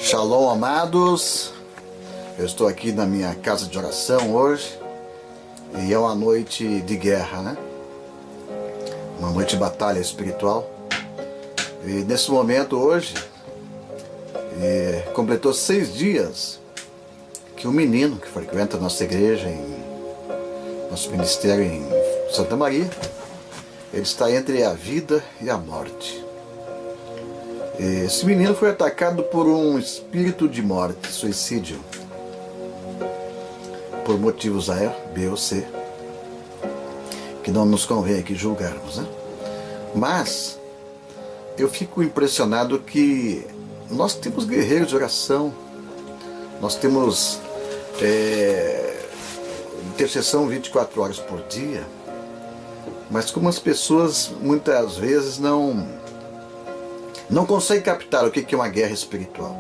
Shalom, amados. Eu estou aqui na minha casa de oração hoje e é uma noite de guerra, né? Uma noite de batalha espiritual. E nesse momento hoje completou 6 dias que um menino que frequenta a nossa igreja, nosso ministério em Santa Maria, ele está entre a vida e a morte. Esse menino foi atacado por um espírito de morte, suicídio, por motivos A, B ou C, que não nos convém aqui julgarmos, né? Mas eu fico impressionado que nós temos guerreiros de oração, nós temos intercessão 24 horas por dia, mas como as pessoas muitas vezes não conseguem captar o que é uma guerra espiritual,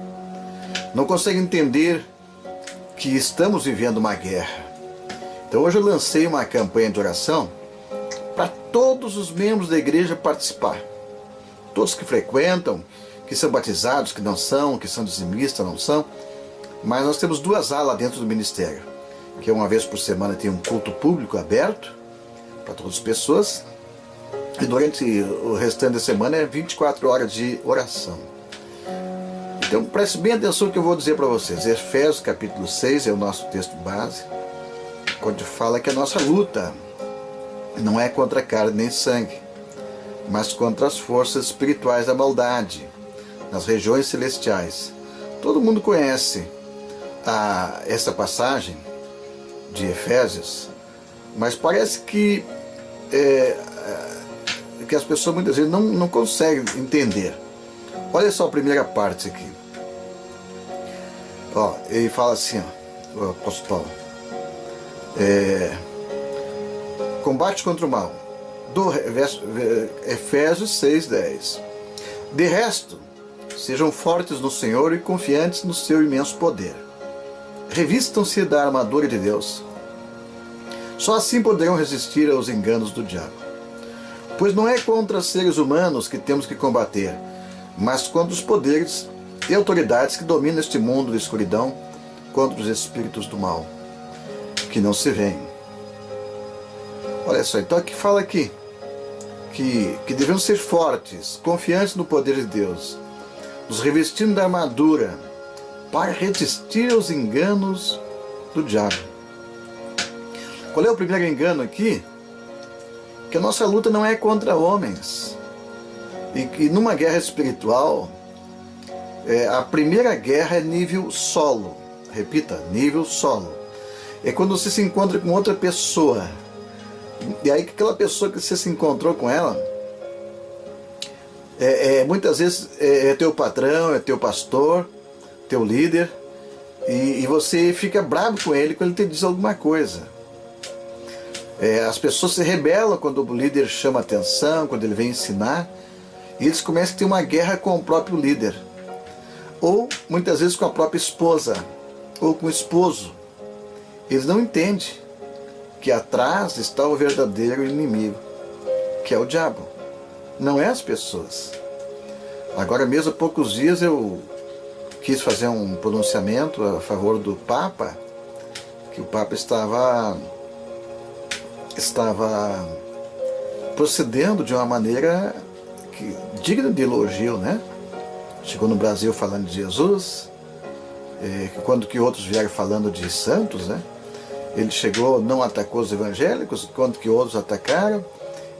não conseguem entender que estamos vivendo uma guerra. Então hoje eu lancei uma campanha de oração para todos os membros da igreja participar, todos que frequentam, que são batizados, que não são, que são dizimistas, não são, mas nós temos 2 alas dentro do ministério, que uma vez por semana tem um culto público aberto para todas as pessoas, e durante o restante da semana é 24 horas de oração. Então preste bem atenção no que eu vou dizer para vocês. Efésios capítulo 6 é o nosso texto base, onde fala que a nossa luta não é contra carne nem sangue, mas contra as forças espirituais da maldade nas regiões celestiais. Todo mundo conhece essa passagem de Efésios, mas parece que as pessoas muitas vezes não conseguem entender. Olha só a primeira parte aqui. Ele fala assim, o apóstolo Paulo, combate contra o mal, Efésios 6:10. De resto, sejam fortes no Senhor e confiantes no seu imenso poder. Revistam-se da armadura de Deus. Só assim poderão resistir aos enganos do diabo. Pois não é contra seres humanos que temos que combater, mas contra os poderes e autoridades que dominam este mundo de escuridão, contra os espíritos do mal, que não se veem. Olha só, então aqui fala aqui que devemos ser fortes, confiantes no poder de Deus, nos revestindo da armadura para resistir aos enganos do diabo. Qual é o primeiro engano aqui? Que a nossa luta não é contra homens. E que numa guerra espiritual, a primeira guerra é nível solo. Repita, nível solo. É quando você se encontra com outra pessoa. E aí aquela pessoa que você se encontrou com ela, muitas vezes é teu patrão, é teu pastor, teu líder, e você fica bravo com ele quando ele te diz alguma coisa. As pessoas se rebelam quando o líder chama atenção, quando ele vem ensinar, e eles começam a ter uma guerra com o próprio líder, ou muitas vezes com a própria esposa, ou com o esposo. Eles não entendem que atrás está o verdadeiro inimigo, que é o diabo, não é as pessoas. Agora mesmo há poucos dias eu quis fazer um pronunciamento a favor do Papa, que o Papa estava procedendo de uma maneira digna de elogio, né? Chegou no Brasil falando de Jesus, quando que outros vieram falando de santos, né? Ele chegou, não atacou os evangélicos, quando que outros atacaram.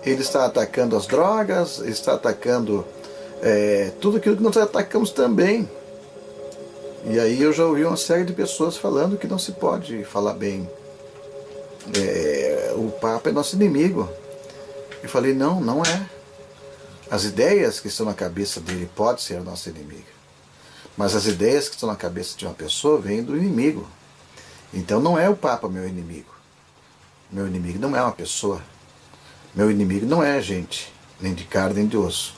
Ele está atacando as drogas, ele está atacando tudo aquilo que nós atacamos também. E aí eu já ouvi uma série de pessoas falando que não se pode falar bem. O Papa é nosso inimigo. Eu falei, não é. As ideias que estão na cabeça dele podem ser nosso inimigo, mas as ideias que estão na cabeça de uma pessoa vêm do inimigo. Então não é o Papa meu inimigo. Meu inimigo não é uma pessoa. Meu inimigo não é gente, nem de carne nem de osso,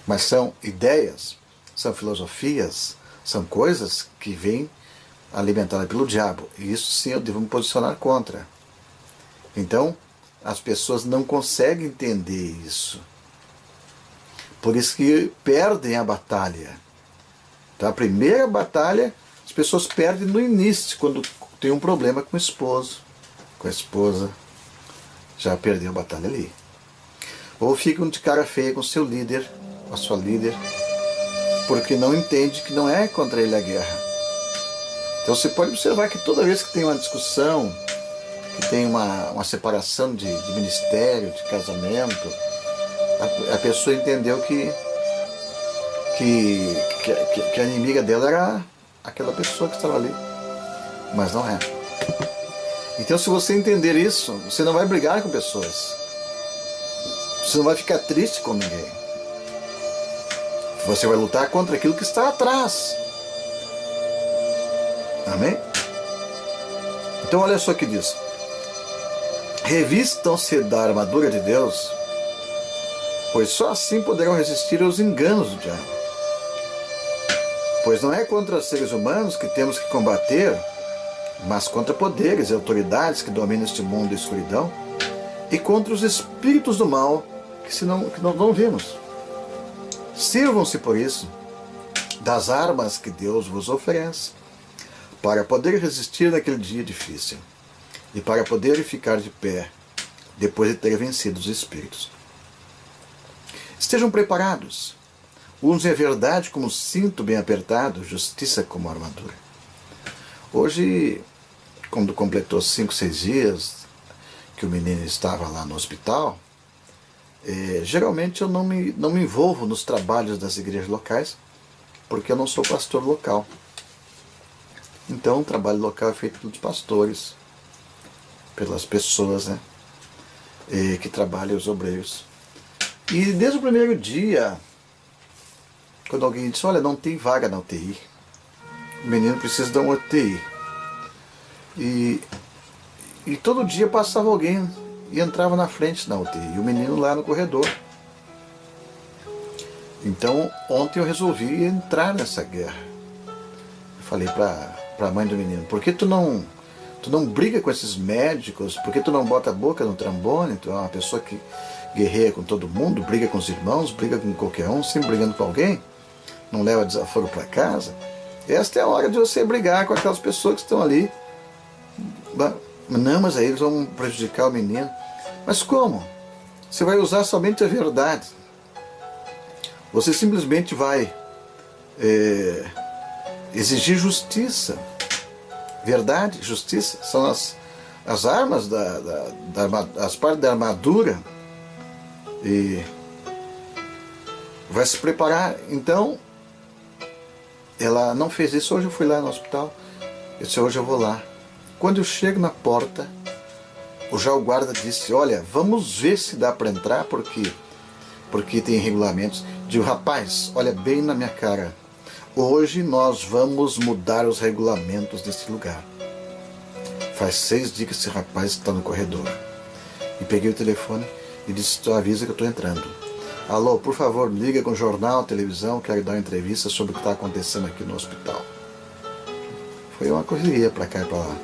mas são ideias, são filosofias, são coisas que vêm alimentadas pelo diabo, e isso sim eu devo me posicionar contra. Então, as pessoas não conseguem entender isso. Por isso que perdem a batalha. Então a primeira batalha as pessoas perdem no início, quando tem um problema com o esposo, com a esposa, já perdeu a batalha ali. Ou ficam de cara feia com o seu líder, com a sua líder, porque não entende que não é contra ele a guerra. Então você pode observar que toda vez que tem uma discussão, que tem uma separação de ministério, de casamento, a pessoa entendeu que a inimiga dela era aquela pessoa que estava ali, mas não é. Então, se você entender isso, você não vai brigar com pessoas, você não vai ficar triste com ninguém, você vai lutar contra aquilo que está atrás. Amém? Então olha só o que diz: revistam-se da armadura de Deus, pois só assim poderão resistir aos enganos do diabo. Pois não é contra os seres humanos que temos que combater, mas contra poderes e autoridades que dominam este mundo de escuridão, e contra os espíritos do mal que não vimos. Sirvam-se, por isso, das armas que Deus vos oferece, para poder resistir naquele dia difícil, e para poder ficar de pé, depois de ter vencido os espíritos. Estejam preparados. Usem a verdade como cinto bem apertado, justiça como armadura. Hoje, quando completou 5, 6 dias que o menino estava lá no hospital, geralmente eu não me envolvo nos trabalhos das igrejas locais, porque eu não sou pastor local. Então o trabalho local é feito pelos pastores, pelas pessoas, né, que trabalham, os obreiros. E desde o primeiro dia, quando alguém disse, olha, não tem vaga na UTI, o menino precisa de uma UTI. E todo dia passava alguém e entrava na frente da UTI, e o menino lá no corredor. Então ontem eu resolvi entrar nessa guerra. Eu falei para a mãe do menino, por que tu não briga com esses médicos? Por que tu não bota a boca no trombone? Tu é uma pessoa que guerreia com todo mundo, briga com os irmãos, briga com qualquer um, sempre brigando com alguém, não leva desaforo para casa. Esta é a hora de você brigar com aquelas pessoas que estão ali. Não, mas aí eles vão prejudicar o menino. Mas como? Você vai usar somente a verdade. Você simplesmente vai exigir justiça. Verdade, justiça são as armas, as partes da armadura. E vai se preparar. Então, ela não fez isso. Hoje eu fui lá no hospital. Eu disse, hoje eu vou lá. Quando eu chego na porta, o guarda disse, olha, vamos ver se dá para entrar, porque tem regulamentos. Digo, rapaz, olha bem na minha cara. Hoje nós vamos mudar os regulamentos desse lugar. Faz 6 dias que esse rapaz está no corredor. E peguei o telefone e disse, tu avisa que eu estou entrando. Alô, por favor, liga com o jornal, televisão, quero dar uma entrevista sobre o que está acontecendo aqui no hospital. Foi uma correria para cá e para lá.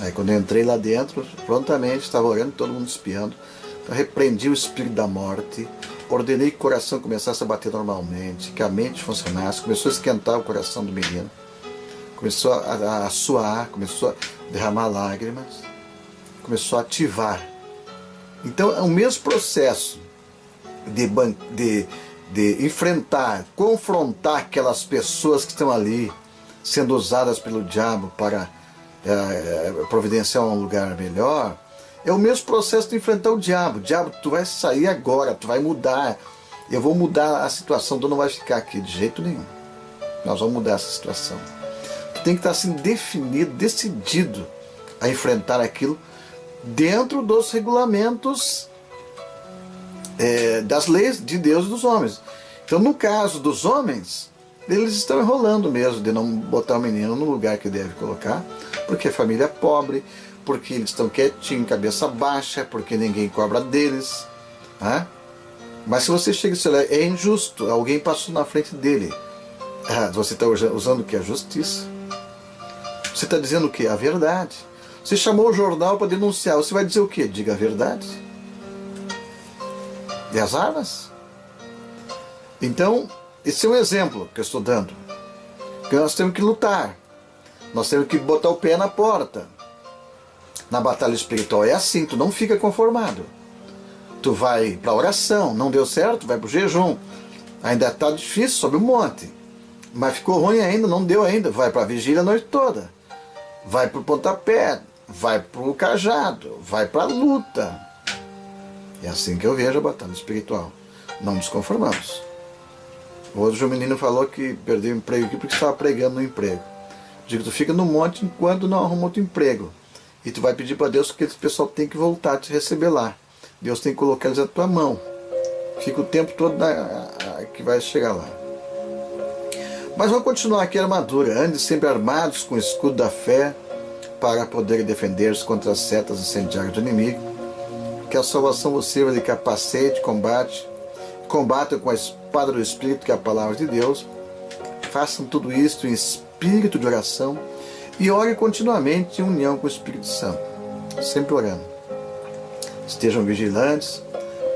Aí quando eu entrei lá dentro, prontamente estava orando, todo mundo espiando. Então repreendi o espírito da morte, ordenei que o coração começasse a bater normalmente, que a mente funcionasse, começou a esquentar o coração do menino, começou a suar, começou a derramar lágrimas, começou a ativar. Então é o mesmo processo de enfrentar, confrontar aquelas pessoas que estão ali, sendo usadas pelo diabo para providenciar um lugar melhor. É o mesmo processo de enfrentar o diabo. Diabo, tu vai sair agora, tu vai mudar. Eu vou mudar a situação, tu não vai ficar aqui de jeito nenhum. Nós vamos mudar essa situação. Tu tem que estar assim definido, decidido a enfrentar aquilo dentro dos regulamentos das leis de Deus e dos homens. Então, no caso dos homens, eles estão enrolando mesmo de não botar o menino no lugar que deve colocar, porque a família é pobre, porque eles estão quietinhos, cabeça baixa, porque ninguém cobra deles. Né? Mas se você chega e diz, é injusto, alguém passou na frente dele. Você está usando o que? A justiça. Você está dizendo o que? A verdade. Você chamou o jornal para denunciar, você vai dizer o que? Diga a verdade. E as armas? Então, Esse é um exemplo que eu estou dando. Porque nós temos que lutar. Nós temos que botar o pé na porta. Na batalha espiritual é assim, tu não fica conformado. Tu vai para a oração, não deu certo, vai para o jejum. Ainda está difícil, sobe o monte. Mas ficou ruim ainda, não deu ainda. Vai para a vigília a noite toda. Vai para o pontapé, vai para o cajado, vai para a luta. É assim que eu vejo a batalha espiritual. Não nos conformamos. Hoje o menino falou que perdeu o emprego aqui porque estava pregando no emprego. Digo, tu fica no monte enquanto não arruma outro emprego. E tu vai pedir para Deus que esse pessoal tem que voltar a te receber lá. Deus tem que colocar eles na tua mão. Fica o tempo todo que vai chegar lá. Mas vamos continuar aqui a armadura. Ande sempre armados com o escudo da fé para poder defender-se contra as setas incendiárias do inimigo. Que a salvação vos sirva de capacete, combate. Combatam com a espada do Espírito, que é a palavra de Deus. Façam tudo isso em espírito de oração e orem continuamente em união com o Espírito Santo. Sempre orando. Estejam vigilantes,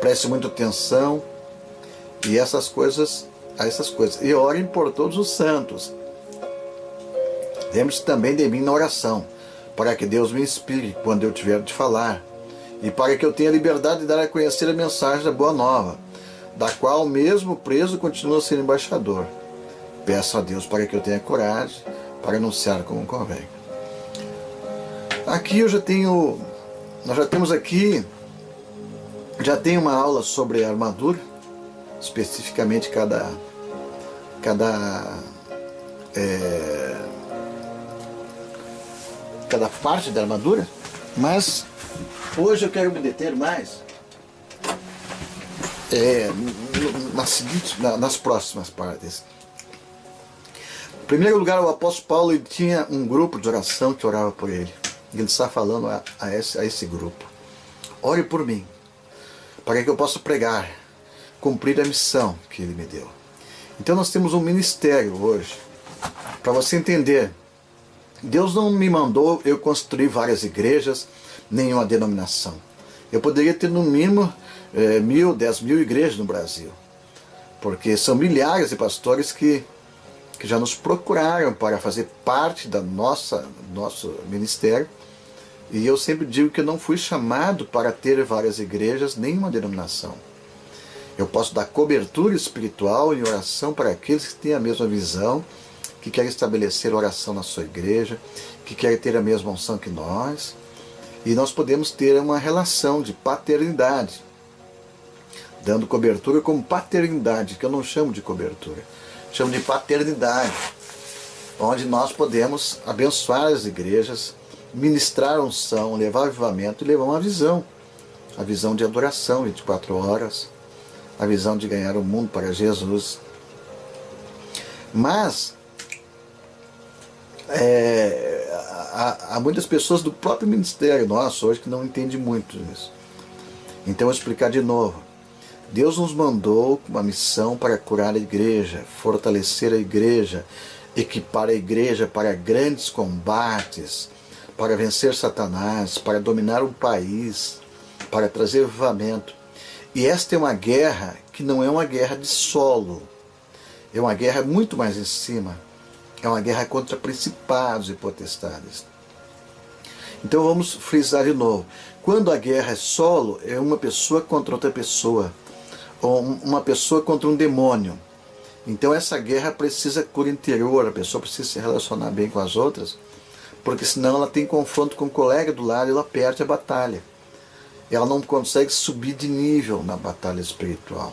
prestem muita atenção e a essas coisas. E orem por todos os santos. Lembre-se também de mim na oração, para que Deus me inspire quando eu tiver de falar, e para que eu tenha liberdade de dar a conhecer a mensagem da Boa Nova, da qual mesmo preso continua a ser embaixador. Peço a Deus para que eu tenha coragem para anunciar como convém. Aqui nós já temos aqui, já tem uma aula sobre a armadura, especificamente cada parte da armadura, mas hoje eu quero me deter mais nas próximas partes. Em primeiro lugar, o apóstolo Paulo ele tinha um grupo de oração que orava por ele. Ele está falando a esse grupo: ore por mim, para que eu possa pregar, cumprir a missão que ele me deu. Então nós temos um ministério hoje. Para você entender, Deus não me mandou eu construir várias igrejas, nenhuma denominação. Eu poderia ter no mínimo 1.000, 10.000 igrejas no Brasil, porque são milhares de pastores que já nos procuraram para fazer parte do nosso ministério. E eu sempre digo que eu não fui chamado para ter várias igrejas, nenhuma denominação. Eu posso dar cobertura espiritual e oração para aqueles que têm a mesma visão, que querem estabelecer oração na sua igreja, que querem ter a mesma unção que nós. E nós podemos ter uma relação de paternidade, dando cobertura como paternidade, que eu não chamo de cobertura, chamo de paternidade, onde nós podemos abençoar as igrejas, ministrar unção, levar avivamento e levar uma visão. A visão de adoração 24 horas, a visão de ganhar o mundo para Jesus. Mas há muitas pessoas do próprio ministério nosso hoje que não entendem muito isso. Então eu vou explicar de novo. Deus nos mandou uma missão para curar a igreja, fortalecer a igreja, equipar a igreja para grandes combates, para vencer Satanás, para dominar um país, para trazer avivamento. E esta é uma guerra que não é uma guerra de solo, é uma guerra muito mais em cima, é uma guerra contra principados e potestades. Então vamos frisar de novo. Quando a guerra é solo, é uma pessoa contra outra pessoa, ou uma pessoa contra um demônio. Então essa guerra precisa cura interior, a pessoa precisa se relacionar bem com as outras, porque senão ela tem confronto com o colega do lado e ela perde a batalha. Ela não consegue subir de nível na batalha espiritual.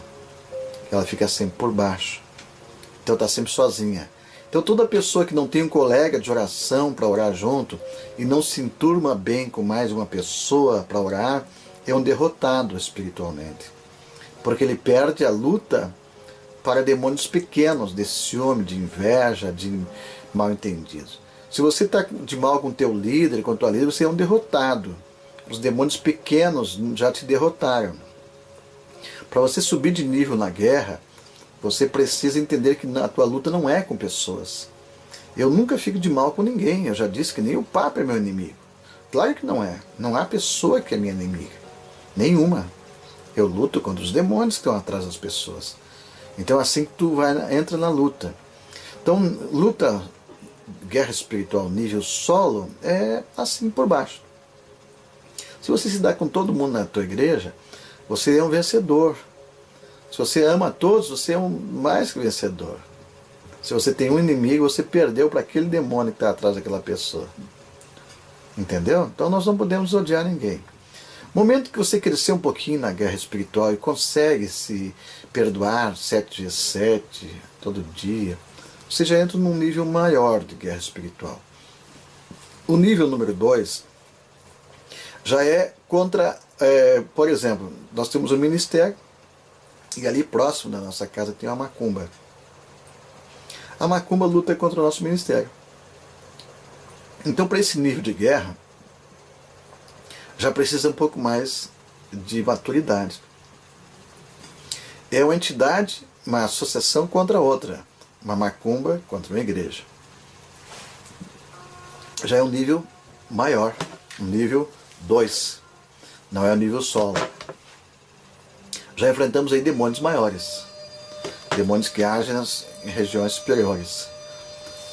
Ela fica sempre por baixo. Então está sempre sozinha. Então toda pessoa que não tem um colega de oração para orar junto e não se enturma bem com mais uma pessoa para orar, é um derrotado espiritualmente. Porque ele perde a luta para demônios pequenos, de ciúme, de inveja, de mal entendidos. Se você está de mal com o teu líder, com a tua líder, você é um derrotado. Os demônios pequenos já te derrotaram. Para você subir de nível na guerra, você precisa entender que a tua luta não é com pessoas. Eu nunca fico de mal com ninguém. Eu já disse que nem o Papa é meu inimigo. Claro que não é. Não há pessoa que é minha inimiga. Nenhuma. Eu luto contra os demônios que estão atrás das pessoas. Então assim que tu entra na luta. Então, luta, guerra espiritual nível solo, é assim por baixo. Se você se dá com todo mundo na tua igreja, você é um vencedor. Se você ama a todos, você é um mais que vencedor. Se você tem um inimigo, você perdeu para aquele demônio que está atrás daquela pessoa. Entendeu? Então nós não podemos odiar ninguém. No momento que você crescer um pouquinho na guerra espiritual e consegue se perdoar 7 vezes 7, todo dia, você já entra num nível maior de guerra espiritual. O nível número 2 já é contra, por exemplo, nós temos um ministério e ali próximo da nossa casa tem uma macumba. A macumba luta contra o nosso ministério. Então, para esse nível de guerra, já precisa um pouco mais de maturidade. É uma entidade, uma associação contra outra. Uma macumba contra uma igreja. Já é um nível maior, um nível 2. Não é o nível solo. Já enfrentamos aí demônios maiores. Demônios que agem em regiões superiores.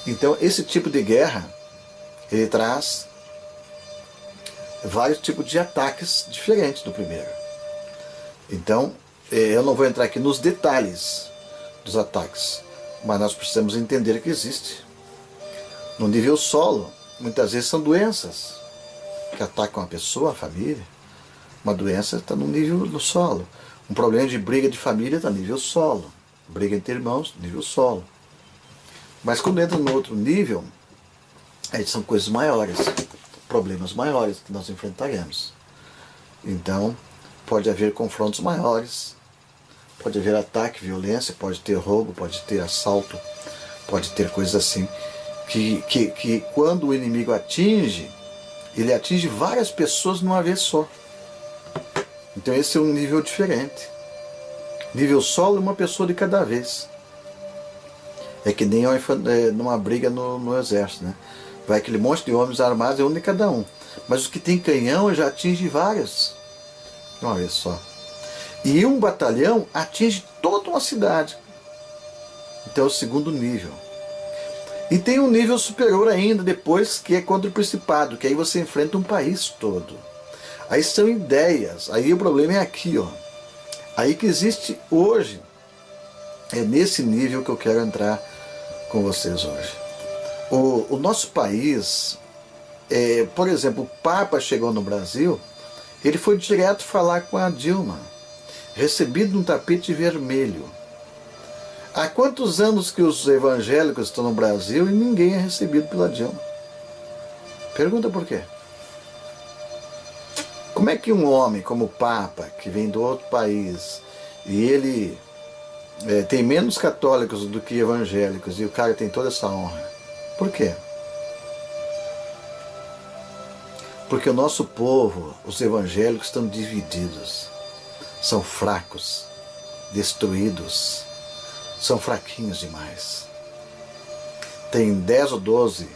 Então, esse tipo de guerra, ele traz vários tipos de ataques diferentes do primeiro. Então, eu não vou entrar aqui nos detalhes dos ataques, mas nós precisamos entender que existe. No nível solo, muitas vezes são doenças que atacam a pessoa, a família. Uma doença está no nível do solo. Um problema de briga de família está no nível solo. Briga entre irmãos, nível solo. Mas quando entra no outro nível, aí são coisas maiores, problemas maiores que nós enfrentaremos. Então, pode haver confrontos maiores, pode haver ataque, violência, pode ter roubo, pode ter assalto, pode ter coisas assim, que quando o inimigo atinge, ele atinge várias pessoas numa vez só. Então esse é um nível diferente. Nível solo, uma pessoa de cada vez. É que nem numa briga no exército, né? Vai aquele monte de homens armados, é um de cada um. Mas os que tem canhão já atinge várias de uma vez só. E um batalhão atinge toda uma cidade. Então é o segundo nível. E tem um nível superior ainda depois, que é contra o principado, que aí você enfrenta um país todo. Aí são ideias, aí o problema é aqui, ó. Aí que existe hoje, é nesse nível que eu quero entrar com vocês hoje. O nosso país, por exemplo, o Papa chegou no Brasil, ele foi direto falar com a Dilma, recebido num tapete vermelho. Há quantos anos que os evangélicos estão no Brasil e ninguém é recebido pela Dilma? Pergunta por quê? Como é que um homem como o Papa, que vem do outro país, e ele tem menos católicos do que evangélicos, e o cara tem toda essa honra? Por quê? Porque o nosso povo, os evangélicos, estão divididos, são fracos, destruídos, são fraquinhos demais. Tem 10 ou 12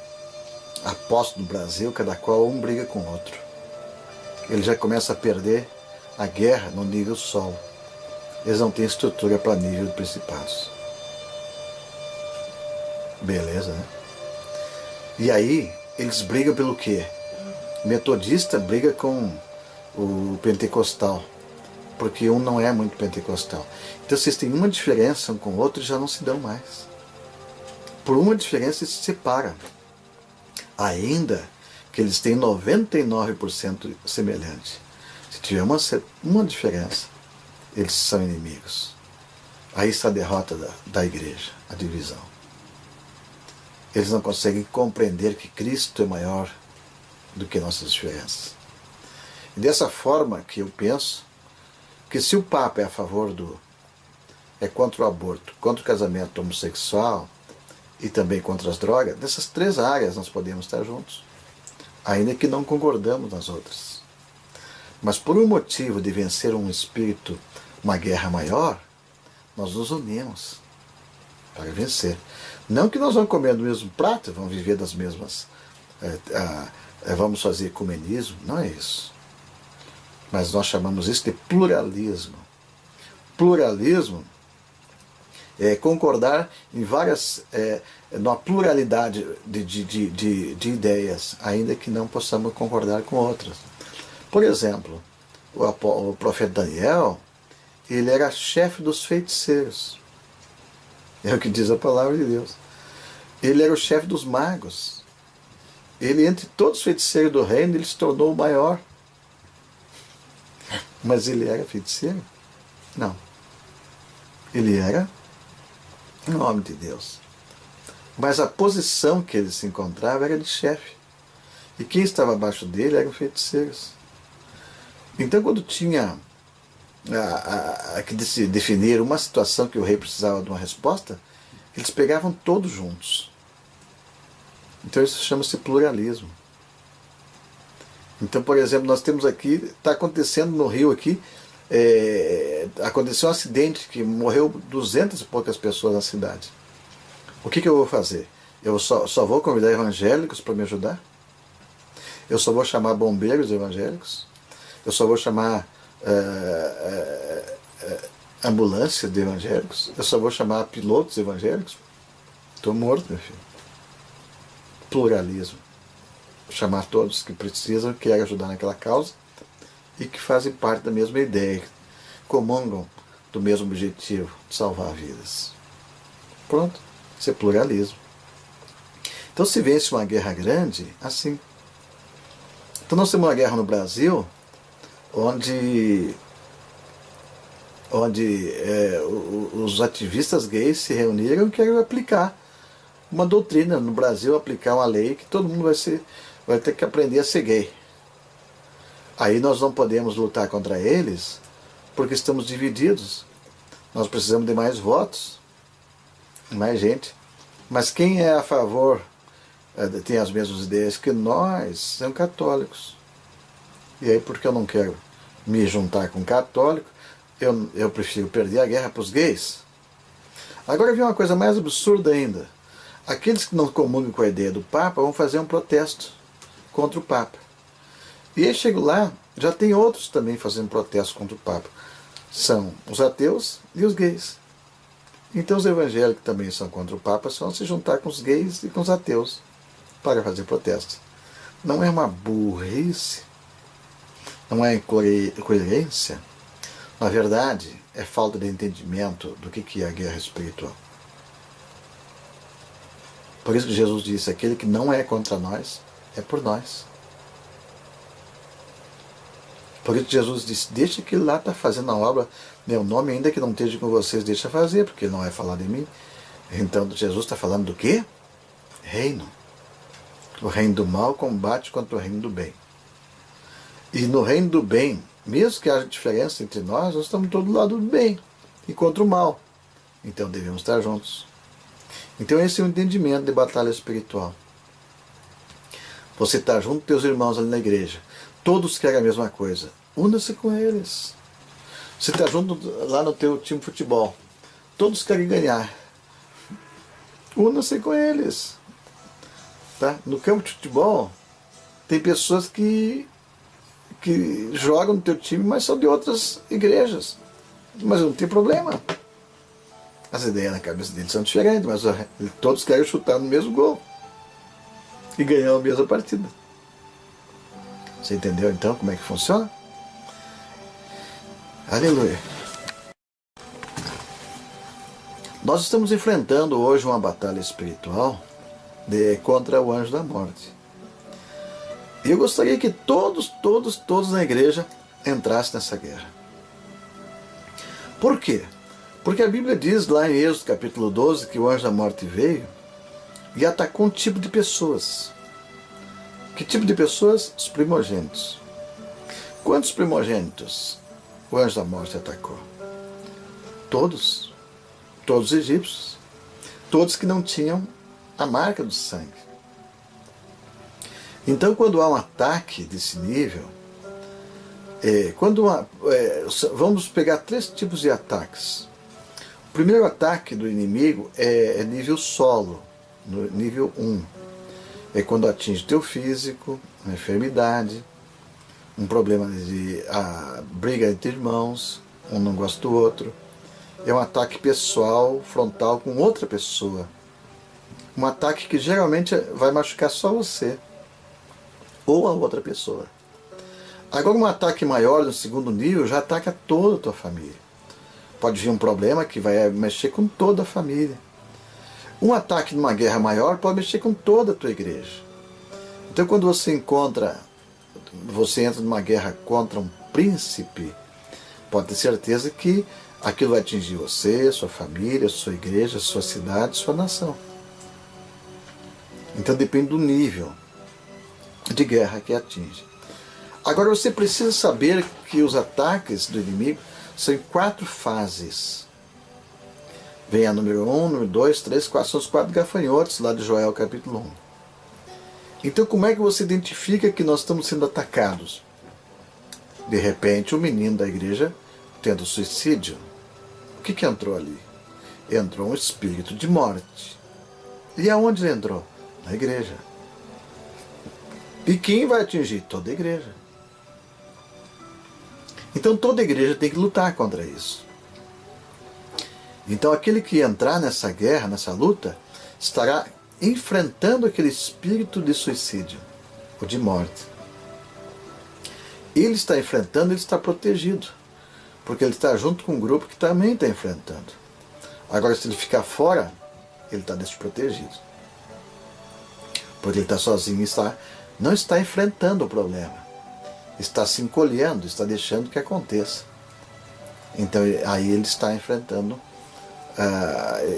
apóstolos no Brasil, cada qual um briga com o outro. Ele já começa a perder a guerra no nível solo. Eles não têm estrutura para nível de principados. Beleza, né? E aí, eles brigam pelo quê? O metodista briga com o pentecostal, porque um não é muito pentecostal. Então vocês têm uma diferença um com o outro e já não se dão mais. Por uma diferença se separam. Ainda que eles têm 99% semelhante. Se tiver uma diferença, eles são inimigos. Aí está a derrota da igreja, a divisão. Eles não conseguem compreender que Cristo é maior do que nossas diferenças. E dessa forma que eu penso, que se o Papa é a favor é contra o aborto, contra o casamento homossexual e também contra as drogas, nessas 3 áreas nós podemos estar juntos, ainda que não concordamos nas outras. Mas por um motivo de vencer um espírito, uma guerra maior, nós nos unimos para vencer. Não que nós vamos comer do mesmo prato, vamos viver das mesmas, vamos fazer ecumenismo, não é isso. Mas nós chamamos isso de pluralismo. Pluralismo concordar em várias, numa pluralidade de ideias, ainda que não possamos concordar com outras. Por exemplo, o profeta Daniel, ele era chefe dos feiticeiros. É o que diz a palavra de Deus. Ele era o chefe dos magos. Ele, entre todos os feiticeiros do reino, ele se tornou o maior. Mas ele era feiticeiro? Não. Ele era um homem de Deus. Mas a posição que ele se encontrava era de chefe. E quem estava abaixo dele eram feiticeiros. Então, quando tinha que definir uma situação que o rei precisava de uma resposta, eles pegavam todos juntos. Então isso chama-se pluralismo. Então, por exemplo, nós temos aqui, está acontecendo no Rio aqui, aconteceu um acidente que morreu 200 e poucas pessoas na cidade. O que eu vou fazer? Eu só vou convidar evangélicos para me ajudar? Eu só vou chamar bombeiros evangélicos? Eu só vou chamar ambulância de evangélicos? Eu só vou chamar pilotos evangélicos? Estou morto, meu filho. Pluralismo. Chamar todos que precisam, que querem ajudar naquela causa e que fazem parte da mesma ideia, comungam do mesmo objetivo, de salvar vidas. Pronto, isso é pluralismo. Então se vence uma guerra grande assim. Então nós temos uma guerra no Brasil onde os ativistas gays se reuniram e querem aplicar uma doutrina no Brasil, aplicar uma lei que todo mundo vai ter que aprender a ser gay. Aí nós não podemos lutar contra eles porque estamos divididos. Nós precisamos de mais votos, mais gente. Mas quem é a favor, tem as mesmas ideias que nós, são católicos. E aí, porque eu não quero me juntar com católico, eu prefiro perder a guerra para os gays. Agora vem uma coisa mais absurda ainda. Aqueles que não comungam com a ideia do Papa vão fazer um protesto contra o Papa. E aí chego lá, já tem outros também fazendo protesto contra o Papa. São os ateus e os gays. Então os evangélicos que também são contra o Papa vão se juntar com os gays e com os ateus para fazer protesto. Não é uma burrice? Não é incoerência? Na verdade, é falta de entendimento do que é a guerra espiritual. Por isso que Jesus disse, aquele que não é contra nós, é por nós. Por isso que Jesus disse, deixa que ele lá está fazendo a obra, meu nome ainda que não esteja com vocês, deixa fazer, porque ele não vai falar de mim. Então Jesus está falando do quê? Reino. O reino do mal combate contra o reino do bem. E no reino do bem, mesmo que haja diferença entre nós estamos todos do lado do bem e contra o mal. Então devemos estar juntos. Então esse é o entendimento de batalha espiritual. Você está junto com teus irmãos ali na igreja. Todos querem a mesma coisa. Una-se com eles. Você está junto lá no teu time de futebol. Todos querem ganhar. Una-se com eles. Tá? No campo de futebol, tem pessoas que jogam no teu time, mas são de outras igrejas. Mas não tem problema. As ideias na cabeça deles são diferentes, mas todos querem chutar no mesmo gol e ganhar a mesma partida. Você entendeu então como é que funciona? Aleluia. Nós estamos enfrentando hoje uma batalha espiritual contra o anjo da morte. E eu gostaria que todos na igreja entrassem nessa guerra. Por quê? Porque a Bíblia diz lá em Êxodo capítulo 12 que o anjo da morte veio e atacou um tipo de pessoas. Que tipo de pessoas? Os primogênitos. Quantos primogênitos o anjo da morte atacou? Todos. Todos os egípcios. Todos que não tinham a marca do sangue. Então, quando há um ataque desse nível, vamos pegar 3 tipos de ataques. O primeiro ataque do inimigo é nível solo, no nível 1. É quando atinge teu físico, uma enfermidade, um problema de briga entre irmãos, um não gosta do outro. é um ataque pessoal, frontal com outra pessoa. Um ataque que geralmente vai machucar só você ou a outra pessoa. Agora, um ataque maior, no segundo nível, já ataca toda a tua família. Pode vir um problema que vai mexer com toda a família. Um ataque numa guerra maior pode mexer com toda a tua igreja. Então, quando você entra numa guerra contra um príncipe, pode ter certeza que aquilo vai atingir você, sua família, sua igreja, sua cidade, sua nação. Então depende do nível de guerra que atinge. Agora você precisa saber que os ataques do inimigo são em 4 fases. Vem a número 1, número 2, 3, 4, são os 4 gafanhotos lá de Joel capítulo 1. Então como é que você identifica que nós estamos sendo atacados? De repente o menino da igreja tendo suicídio. O que entrou ali? Entrou um espírito de morte. E aonde ele entrou? Na igreja. E quem vai atingir? Toda a igreja. Então toda a igreja tem que lutar contra isso. Então aquele que entrar nessa guerra, nessa luta, estará enfrentando aquele espírito de suicídio ou de morte. Ele está enfrentando, ele está protegido, porque ele está junto com um grupo que também está enfrentando. Agora, se ele ficar fora, ele está desprotegido. Porque ele está sozinho, não está enfrentando o problema. Está se encolhendo, está deixando que aconteça. Então, aí ele está enfrentando,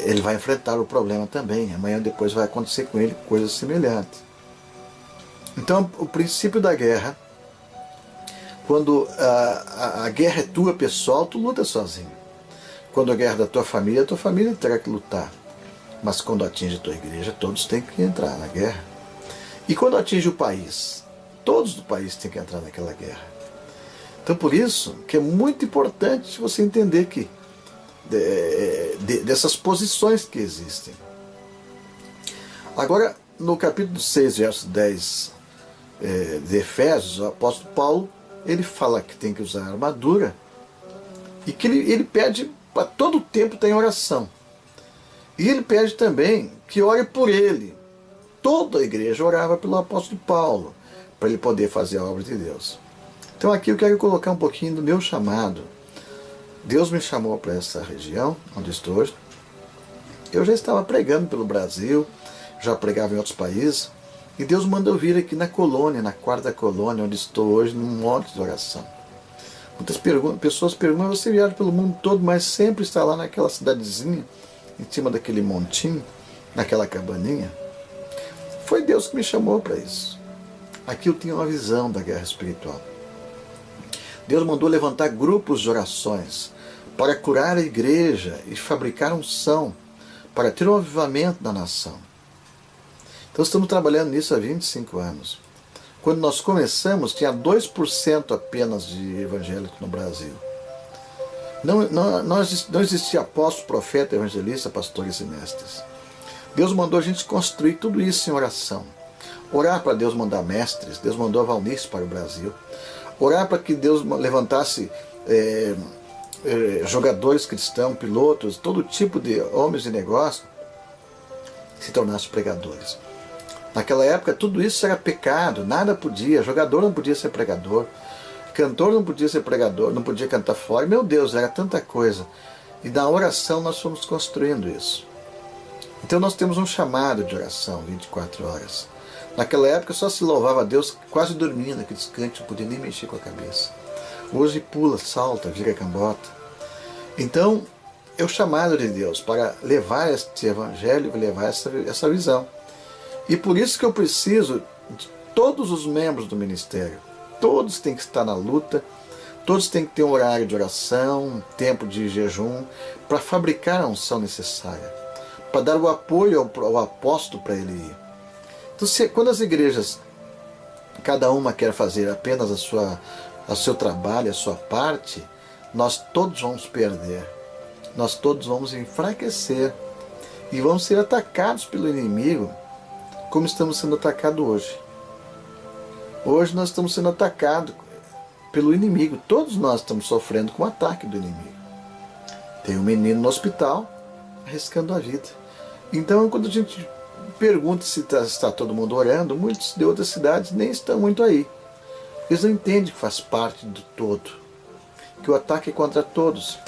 ele vai enfrentar o problema também. Amanhã depois vai acontecer com ele coisas semelhantes. Então, o princípio da guerra, quando a guerra é tua pessoal, tu luta sozinho. Quando a guerra é da tua família terá que lutar. Mas quando atinge a tua igreja, todos têm que entrar na guerra. E quando atinge o país, todos do país têm que entrar naquela guerra. Então por isso que é muito importante você entender que dessas posições que existem. Agora, no capítulo 6, verso 10 de Efésios, o apóstolo Paulo, ele fala que tem que usar armadura e que ele pede para todo o tempo ter oração. E ele pede também que ore por ele. Toda a igreja orava pelo apóstolo Paulo, para ele poder fazer a obra de Deus. Então aqui eu quero colocar um pouquinho do meu chamado. Deus me chamou para essa região, onde estou hoje. Eu já estava pregando pelo Brasil, já pregava em outros países, e Deus mandou vir aqui na colônia, na 4ª colônia, onde estou hoje, num monte de oração. Muitas pessoas perguntam, você viaja pelo mundo todo, mas sempre está lá naquela cidadezinha, em cima daquele montinho, naquela cabaninha. Foi Deus que me chamou para isso. Aqui eu tinha uma visão da guerra espiritual. Deus mandou levantar grupos de orações para curar a igreja e fabricar unção, para ter um avivamento na nação. Então estamos trabalhando nisso há 25 anos. Quando nós começamos, tinha 2% apenas de evangélicos no Brasil. Não existia apóstolo, profeta, evangelista, pastores e mestres. Deus mandou a gente construir tudo isso em oração. Orar para Deus mandar mestres. Deus mandou a Valnice para o Brasil. Orar para que Deus levantasse jogadores cristãos, pilotos, todo tipo de homens de negócio, se tornassem pregadores. Naquela época tudo isso era pecado, nada podia, jogador não podia ser pregador, cantor não podia ser pregador, não podia cantar fora, meu Deus, era tanta coisa. E na oração nós fomos construindo isso. Então nós temos um chamado de oração, 24 horas. Naquela época só se louvava a Deus quase dormindo, aqueles cantos, não podia nem mexer com a cabeça. Hoje pula, salta, vira cambota. Então é o chamado de Deus para levar este evangelho, levar essa visão. E por isso que eu preciso de todos os membros do ministério. Todos têm que estar na luta, todos têm que ter um horário de oração, um tempo de jejum, para fabricar a unção necessária, para dar o apoio ao apóstolo para ele ir. Então, quando as igrejas, cada uma quer fazer apenas o seu trabalho, a sua parte, nós todos vamos perder, nós todos vamos enfraquecer e vamos ser atacados pelo inimigo, como estamos sendo atacados hoje. Hoje nós estamos sendo atacados pelo inimigo. Todos nós estamos sofrendo com o ataque do inimigo. Tem um menino no hospital arriscando a vida. Então, quando a gente pergunta se está todo mundo orando, muitos de outras cidades nem estão muito aí. Eles não entendem que faz parte do todo, que o ataque é contra todos.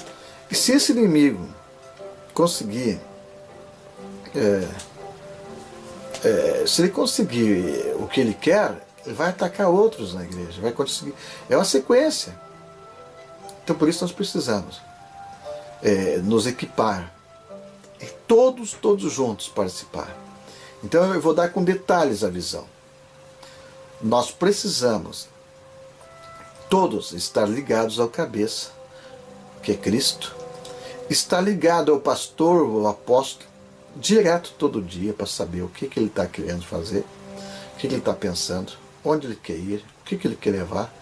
E se esse inimigo conseguir, se ele conseguir o que ele quer, ele vai atacar outros na igreja, vai conseguir. É uma sequência. Então por isso nós precisamos nos equipar e todos juntos participar. Então eu vou dar com detalhes a visão. Nós precisamos todos estar ligados ao cabeça, que é Cristo, estar ligado ao pastor, ao apóstolo, direto todo dia para saber o que ele está querendo fazer, o que ele está pensando, onde ele quer ir, o que ele quer levar,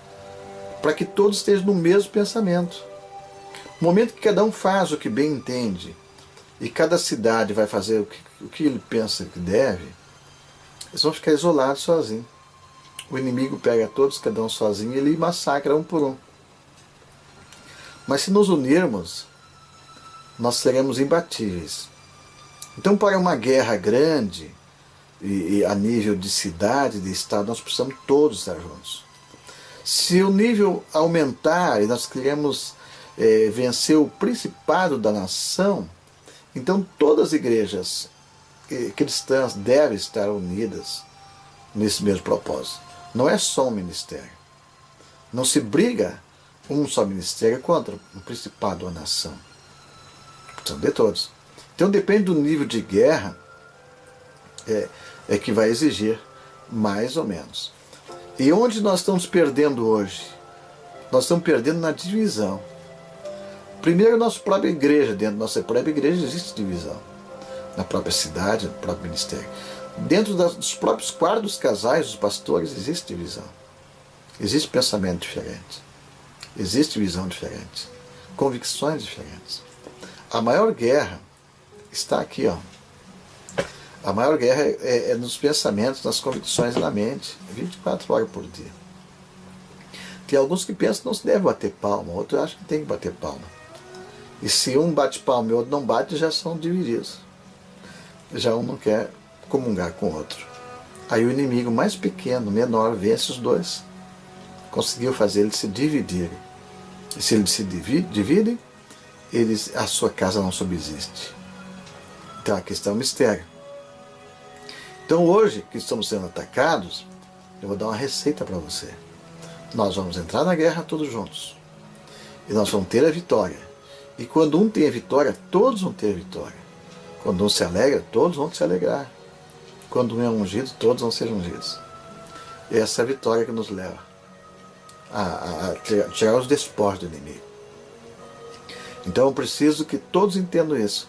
para que todos estejam no mesmo pensamento. No momento que cada um faz o que bem entende, e cada cidade vai fazer o que ele pensa que deve, eles vão ficar isolados sozinhos. O inimigo pega todos, cada um sozinho, e ele massacra um por um. Mas se nos unirmos, nós seremos imbatíveis. Então, para uma guerra grande, e a nível de cidade, de estado, nós precisamos todos estar juntos. Se o nível aumentar e nós queremos vencer o principado da nação, então todas as igrejas cristãs devem estar unidas nesse mesmo propósito. Não é só um ministério. Não se briga um só ministério contra o principado da nação. São de todos. Então depende do nível de guerra que vai exigir mais ou menos. E onde nós estamos perdendo hoje? Nós estamos perdendo na divisão. Primeiro, nossa própria igreja, dentro da nossa própria igreja existe divisão. Na própria cidade, no próprio ministério. Dentro dos próprios quartos dos casais, dos pastores, existe divisão. Existe pensamento diferente. Existe visão diferente. Convicções diferentes. A maior guerra está aqui, ó. A maior guerra é nos pensamentos, nas convicções e na mente. 24 horas por dia. Tem alguns que pensam que não se deve bater palma, outros acham que tem que bater palma. E se um bate palma e o outro não bate, já são divididos. Já um não quer comungar com o outro. Aí o inimigo mais pequeno, menor, vence os dois. Conseguiu fazer eles se dividirem. E se eles se dividem, a sua casa não subsiste. Então aqui está o mistério. Então hoje que estamos sendo atacados, eu vou dar uma receita para você. Nós vamos entrar na guerra todos juntos. E nós vamos ter a vitória. E quando um tem a vitória, todos vão ter a vitória. Quando um se alegra, todos vão se alegrar. Quando um é ungido, todos vão ser ungidos. E essa é a vitória que nos leva a tirar os despojos do inimigo. Então eu preciso que todos entendam isso.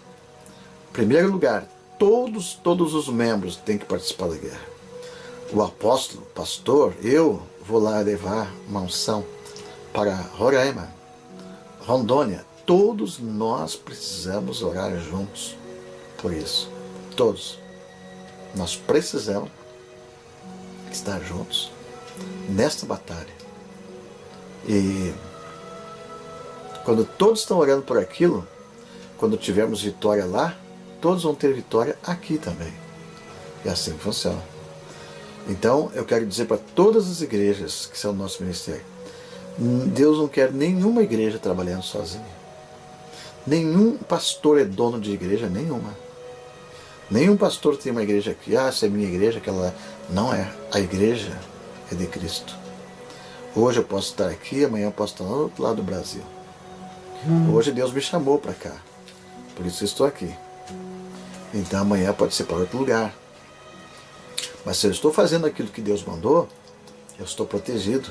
Em primeiro lugar, todos os membros têm que participar da guerra. O apóstolo, o pastor, eu vou lá levar uma unção para Roraima, Rondônia. Todos nós precisamos orar juntos por isso. Todos. Nós precisamos estar juntos nesta batalha. E quando todos estão orando por aquilo, quando tivermos vitória lá, todos vão ter vitória aqui também. E assim funciona. Então, eu quero dizer para todas as igrejas que são do nosso ministério, Deus não quer nenhuma igreja trabalhando sozinha. Nenhum pastor é dono de igreja nenhuma. Nenhum pastor tem uma igreja aqui, essa é minha igreja, aquela não é. A igreja é de Cristo. Hoje eu posso estar aqui, amanhã eu posso estar no outro lado do Brasil. Hoje Deus me chamou para cá. Por isso eu estou aqui. Então amanhã pode ser para outro lugar. Mas se eu estou fazendo aquilo que Deus mandou, eu estou protegido.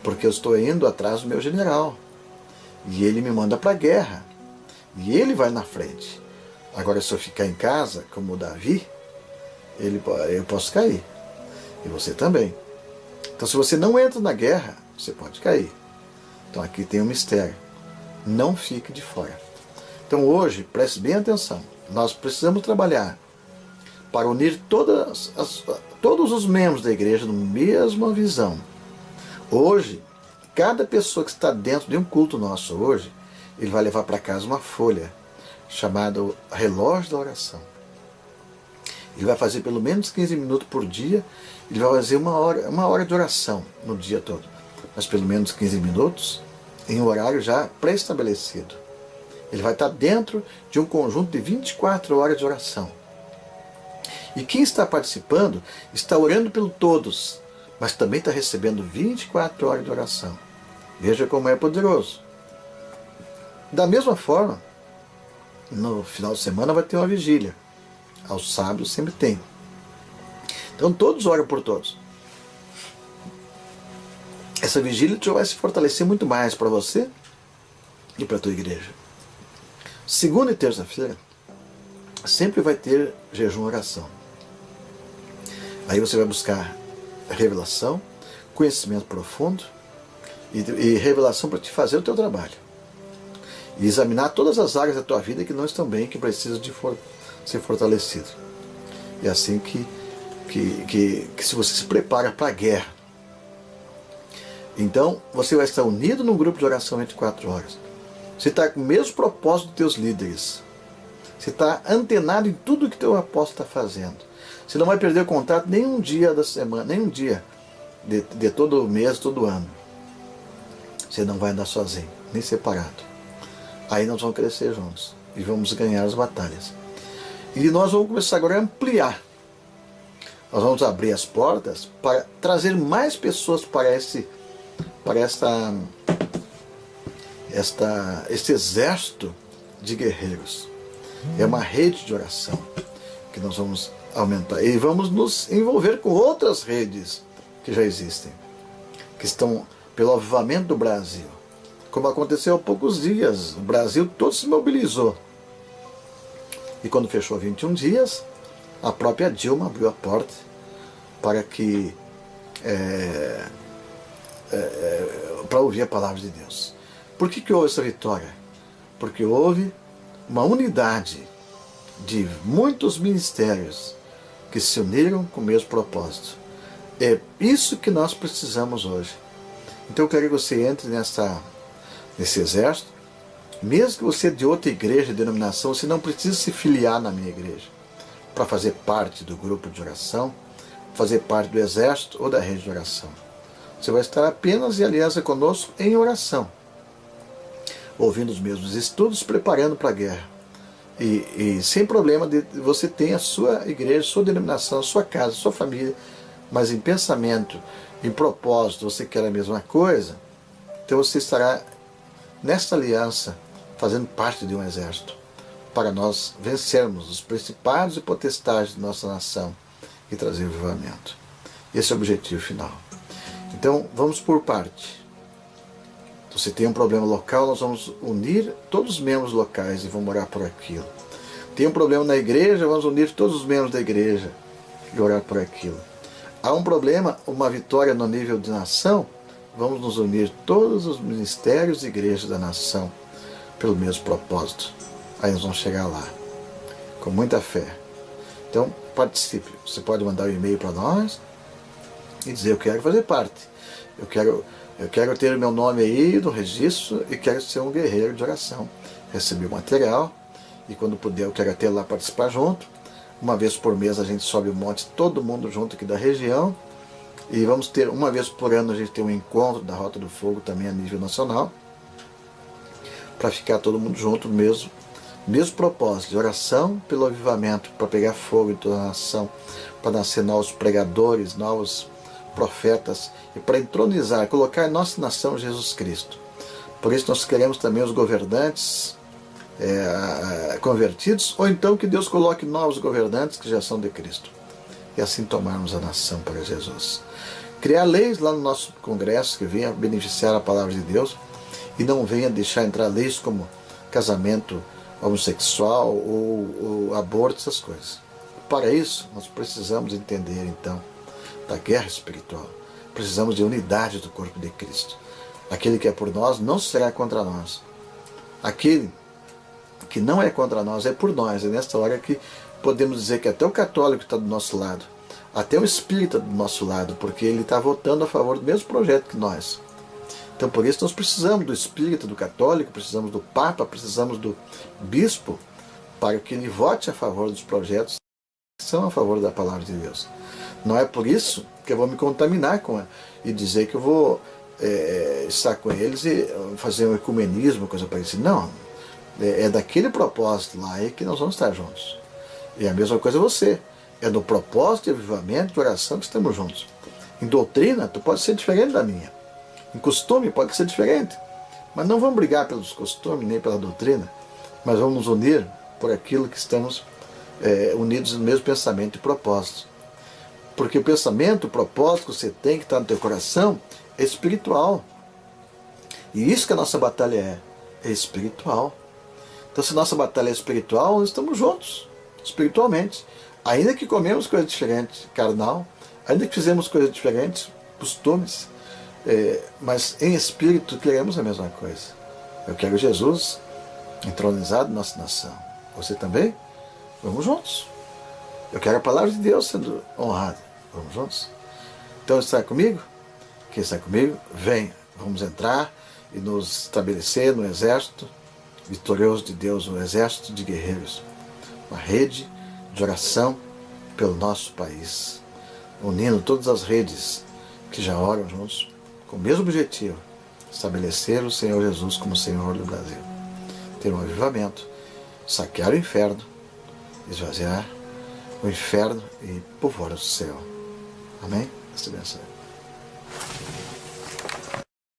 Porque eu estou indo atrás do meu general. E ele me manda para a guerra. E ele vai na frente. Agora, se eu ficar em casa, como o Davi, eu posso cair. E você também. Então, se você não entra na guerra, você pode cair. Então, aqui tem um mistério. Não fique de fora. Então, hoje, preste bem atenção. Nós precisamos trabalhar para unir todos os membros da igreja na mesma visão. Hoje, cada pessoa que está dentro de um culto nosso hoje, ele vai levar para casa uma folha chamada relógio da oração. Ele vai fazer pelo menos 15 minutos por dia, ele vai fazer uma hora de oração no dia todo, mas pelo menos 15 minutos em um horário já pré-estabelecido. Ele vai estar dentro de um conjunto de 24 horas de oração. E quem está participando está orando por todos, mas também está recebendo 24 horas de oração. Veja como é poderoso. Da mesma forma, no final de semana vai ter uma vigília. Aos sábados sempre tem. Então todos oram por todos. Essa vigília já vai se fortalecer muito mais para você e para a tua igreja. Segunda e terça-feira sempre vai ter jejum e oração. Aí você vai buscar revelação, conhecimento profundo e revelação para te fazer o teu trabalho. E examinar todas as áreas da tua vida que não estão bem, que precisam de ser fortalecidas. É assim que se você se prepara para a guerra. Então, você vai estar unido num grupo de oração 24 horas. Você está com o mesmo propósito dos teus líderes. Você está antenado em tudo que teu apóstolo está fazendo. Você não vai perder o contato nenhum dia da semana, nenhum dia de todo mês, todo ano. Você não vai andar sozinho, nem separado. Aí nós vamos crescer juntos e vamos ganhar as batalhas. E nós vamos começar agora a ampliar. Nós vamos abrir as portas para trazer mais pessoas para este exército de guerreiros. É uma rede de oração que nós vamos aumentar. E vamos nos envolver com outras redes que já existem, que estão pelo avivamento do Brasil. Como aconteceu há poucos dias, o Brasil todo se mobilizou. E quando fechou 21 dias, a própria Dilma abriu a porta para que para ouvir a palavra de Deus. Por que houve essa vitória? Porque houve uma unidade de muitos ministérios que se uniram com o mesmo propósito. É isso que nós precisamos hoje. Então eu quero que você entre nesse exército. Mesmo que você é de outra igreja, denominação, você não precisa se filiar na minha igreja para fazer parte do grupo de oração, fazer parte do exército ou da rede de oração. Você vai estar apenas em aliança conosco em oração, ouvindo os mesmos estudos, preparando para a guerra. E sem problema de você ter a sua igreja, sua denominação, sua casa, sua família, mas em pensamento, em propósito, você quer a mesma coisa, então você estará nesta aliança, fazendo parte de um exército, para nós vencermos os principados e potestades de nossa nação e trazer avivamento. Esse é o objetivo final. Então, vamos por parte. Você tem um problema local, nós vamos unir todos os membros locais e vamos orar por aquilo. Tem um problema na igreja, vamos unir todos os membros da igreja e orar por aquilo. Há um problema, uma vitória no nível de nação, vamos nos unir todos os ministérios e igrejas da nação pelo mesmo propósito. Aí nós vamos chegar lá, com muita fé. Então, participe. Você pode mandar um e-mail para nós e dizer: eu quero fazer parte. Eu quero ter o meu nome aí no registro e quero ser um guerreiro de oração. Receber o material e quando puder eu quero até lá participar junto. Uma vez por mês a gente sobe o monte, todo mundo junto aqui da região. E vamos ter, uma vez por ano, a gente tem um encontro da Rota do Fogo também a nível nacional, para ficar todo mundo junto no mesmo propósito, de oração pelo avivamento, para pegar fogo em toda a nação, para nascer novos pregadores, novos profetas, e para entronizar, colocar em nossa nação Jesus Cristo. Por isso nós queremos também os governantes convertidos, ou então que Deus coloque novos governantes que já são de Cristo. E assim tomarmos a nação para Jesus. Criar leis lá no nosso congresso que venha beneficiar a palavra de Deus e não venha deixar entrar leis como casamento homossexual ou aborto, essas coisas. Para isso, nós precisamos entender, então, da guerra espiritual. Precisamos de unidade do corpo de Cristo. Aquele que é por nós não será contra nós. Aquele que não é contra nós é por nós. É nesta hora que podemos dizer que até o católico está do nosso lado, até o espírita do nosso lado, porque ele está votando a favor do mesmo projeto que nós. Então por isso nós precisamos do espírito do católico, precisamos do Papa, precisamos do bispo, para que ele vote a favor dos projetos que são a favor da palavra de Deus. Não é por isso que eu vou me contaminar e dizer que eu vou estar com eles e fazer um ecumenismo, coisa parecida. Não, é daquele propósito lá aí que nós vamos estar juntos. E a mesma coisa você. É no propósito de avivamento, de oração que estamos juntos. Em doutrina, tu pode ser diferente da minha. Em costume, pode ser diferente. Mas não vamos brigar pelos costumes, nem pela doutrina, mas vamos nos unir por aquilo que estamos unidos no mesmo pensamento e propósito. Porque o pensamento, o propósito que você tem, que está no teu coração, é espiritual. E isso que a nossa batalha é espiritual. Então, se nossa batalha é espiritual, nós estamos juntos, espiritualmente. Ainda que comemos coisas diferentes, carnal, ainda que fizemos coisas diferentes, costumes, mas em espírito queremos a mesma coisa. Eu quero Jesus entronizado na nossa nação. Você também? Vamos juntos. Eu quero a palavra de Deus sendo honrada. Vamos juntos? Então está comigo? Quem está comigo, vem. Vamos entrar e nos estabelecer no exército vitorioso de Deus, um exército de guerreiros. Uma rede de oração pelo nosso país. Unindo todas as redes que já oram juntos, com o mesmo objetivo, estabelecer o Senhor Jesus como Senhor do Brasil. Ter um avivamento, saquear o inferno, esvaziar o inferno e povoar o céu. Amém? Deus te abençoe.